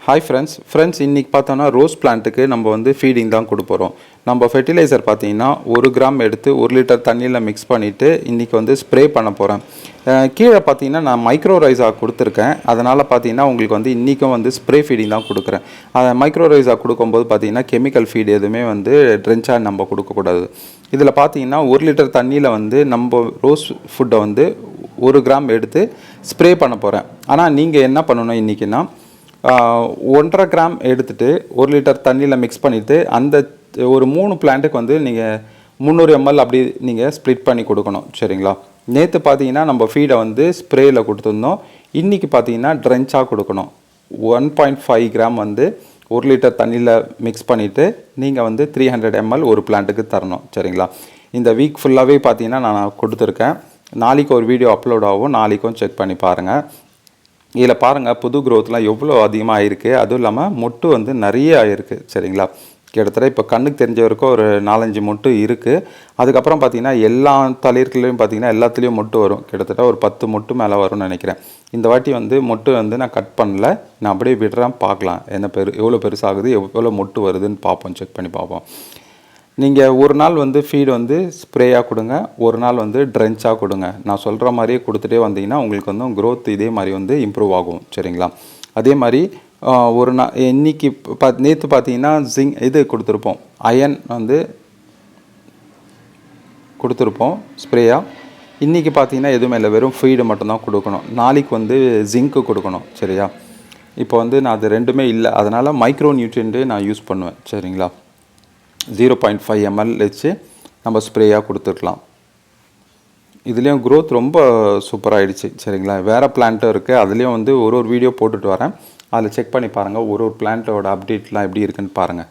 Hi friends இன்னைக்கு பார்த்தோம்னா rose பிளான்ட்டுக்கு நம்ம வந்து ஃபீடிங் தான் கொடுக்க போகிறோம். நம்ம ஃபெர்டிலைசர் பார்த்தீங்கன்னா 1 கிராம் எடுத்து 1 லிட்டர் தண்ணியில் மிக்ஸ் பண்ணிவிட்டு இன்றைக்கி வந்து ஸ்ப்ரே பண்ண போகிறேன். கீழே பார்த்தீங்கன்னா நான் மைக்ரோ ரைஸா கொடுத்துருக்கேன். அதனால் பார்த்தீங்கன்னா உங்களுக்கு வந்து இன்றைக்கும் வந்து ஸ்ப்ரே ஃபீடிங் தான் கொடுக்குறேன். மைக்ரோ ரைஸா கொடுக்கும்போது பார்த்தீங்கன்னா கெமிக்கல் ஃபீட் எதுவுமே வந்து ட்ரென்ச்சாக நம்ம கொடுக்கக்கூடாது. இதில் பார்த்தீங்கன்னா 1 லிட்டர் தண்ணியில் வந்து நம்ம ரோஸ் ஃபுட்டை வந்து 1 கிராம் எடுத்து ஸ்ப்ரே பண்ண போகிறேன். ஆனால் நீங்கள் என்ன பண்ணணும் இன்றைக்கின்னா 1.5 கிராம் எடுத்துகிட்டு 1 லிட்டர் தண்ணியில் மிக்ஸ் பண்ணிவிட்டு அந்த ஒரு 3 பிளான்ட்டுக்கு வந்து நீங்கள் 300 ml அப்படி நீங்கள் ஸ்ப்ளிட் பண்ணி கொடுக்கணும். சரிங்களா? நேற்று பார்த்தீங்கன்னா நம்ம ஃபீடை வந்து ஸ்ப்ரேயில் கொடுத்துருந்தோம். இன்றைக்கி பார்த்தீங்கன்னா ட்ரென்ச்சாக கொடுக்கணும். 1.5 கிராம் வந்து 1 லிட்டர் தண்ணியில் மிக்ஸ் பண்ணிவிட்டு நீங்கள் வந்து 300 ml ஒரு பிளான்ட்டுக்கு தரணும். சரிங்களா? இந்த வீக் ஃபுல்லாகவே பார்த்தீங்கன்னா நான் கொடுத்துருக்கேன். நாளைக்கு ஒரு வீடியோ அப்லோட் ஆகும், நாளைக்கும் செக் பண்ணி பாருங்கள். இதில் பாருங்கள் புது க்ரோத்லாம் எவ்வளோ அதிகமாக ஆகிருக்கு. அதுவும் இல்லாமல் மொட்டு வந்து நிறைய ஆகிருக்கு. சரிங்களா? கிட்டத்தட்ட இப்போ கண்ணுக்கு தெரிஞ்ச வரைக்கும் ஒரு 4-5 மொட்டு இருக்குது. அதுக்கப்புறம் பார்த்திங்கன்னா எல்லா தளிர்களையும் பார்த்திங்கன்னா எல்லாத்துலேயும் மொட்டு வரும். கிட்டத்தட்ட ஒரு 10 மொட்டு மேலே வரும்னு நினைக்கிறேன். இந்த வாட்டி வந்து மொட்டு வந்து நான் கட் பண்ணல, நான் அப்படியே விடுறேன், பார்க்கலாம் என்ன எவ்வளோ பெருசாகுது, எவ்வளோ மொட்டு வருதுன்னு பார்ப்போம், செக் பண்ணி பார்ப்போம். நீங்கள் ஒரு நாள் வந்து ஃபீடு வந்து ஸ்ப்ரேயாக கொடுங்க, ஒரு நாள் வந்து ட்ரென்ச்சாக கொடுங்க. நான் சொல்கிற மாதிரியே கொடுத்துட்டே வந்தீங்கன்னா உங்களுக்கு வந்து க்ரோத் இதே மாதிரி வந்து இம்ப்ரூவ் ஆகும். சரிங்களா? அதே மாதிரி ஒரு நாள் இன்றைக்கி நேற்று பார்த்தீங்கன்னா இது கொடுத்துருப்போம், அயன் வந்து கொடுத்துருப்போம் ஸ்ப்ரேயாக. இன்றைக்கி பார்த்தீங்கன்னா எதுவுமே இல்லை, வெறும் ஃபீடு மட்டும்தான் கொடுக்கணும். நாளைக்கு வந்து ஜிங்க்கு கொடுக்கணும். சரியா? இப்போ வந்து நான் அது ரெண்டுமே இல்லை, அதனால் மைக்ரோ நியூட்ரியன்ட்டு நான் யூஸ் பண்ணுவேன். சரிங்களா? 0.5 ml வச்சு நம்ம ஸ்ப்ரேயாக கொடுத்துக்கலாம். இதுலேயும் க்ரோத் ரொம்ப சூப்பராகிடுச்சு. சரிங்களா? வேறு பிளான்ட்டும் இருக்குது, அதுலேயும் வந்து ஒரு வீடியோ போட்டுட்டு வரேன், அதில் செக் பண்ணி பாருங்கள். ஒரு பிளான்ட்டோட அப்டேட்லாம் எப்படி இருக்குன்னு பாருங்கள்.